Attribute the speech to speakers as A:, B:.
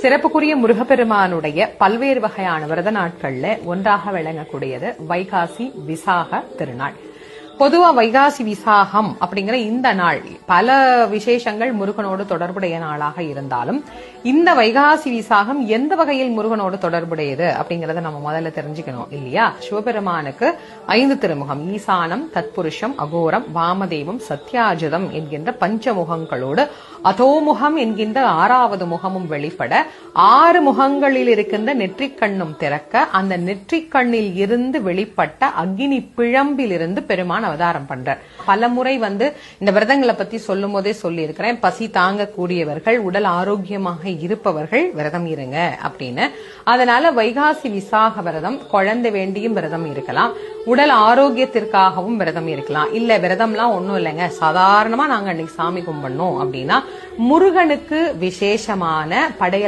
A: சிறப்புக்குரிய முருகப்பெருமானுடைய பல்வேறு வகையான விரத நாட்கள்ல ஒன்றாக விளங்கக்கூடியது வைகாசி விசாக திருநாள். பொதுவா வைகாசி விசாகம் அப்படிங்கிற இந்த நாள் பல விசேஷங்கள் முருகனோடு தொடர்புடைய நாளாக இருந்தாலும் இந்த வைகாசி விசாகம் எந்த வகையில் முருகனோடு தொடர்புடையது அப்படிங்கறத நம்ம முதல்ல தெரிஞ்சுக்கணும் இல்லையா? சிவபெருமானுக்கு 5 திருமுகம், ஈசானம், தத்புருஷம், அகோரம், வாமதேவம், சத்யாஜிதம் என்கின்ற பஞ்சமுகங்களோடு அதோமுகம் என்கின்ற 6வது முகமும் வெளிப்பட 6 முகங்களில் இருக்கின்ற நெற்றிக்கண்ணும் திறக்க அந்த நெற்றிக்கண்ணில் இருந்து வெளிப்பட்ட அக்னி பிழம்பில் இருந்து பெருமான் அவதாரம் பண்றார். பல முறை இந்த விரதங்களை பத்தி சொல்லும் போதே சொல்லி இருக்கிறேன். பசி தாங்க கூடியவர்கள், உடல் ஆரோக்கியமாக இருப்பவர்கள் விரதம் இருங்க அப்படின்னு. அதனால வைகாசி விசாக விரதம், குழந்தை வேண்டியும் விரதம் இருக்கலாம், உடல் ஆரோக்கியத்திற்காகவும் விரதம் இருக்கலாம். இல்ல விரதம்லாம் ஒண்ணும் இல்லைங்க, சாதாரணமா நாங்க அன்னைக்கு சாமி கும்பிடணும் அப்படின்னா முருகனுக்கு விசேஷமான படையல்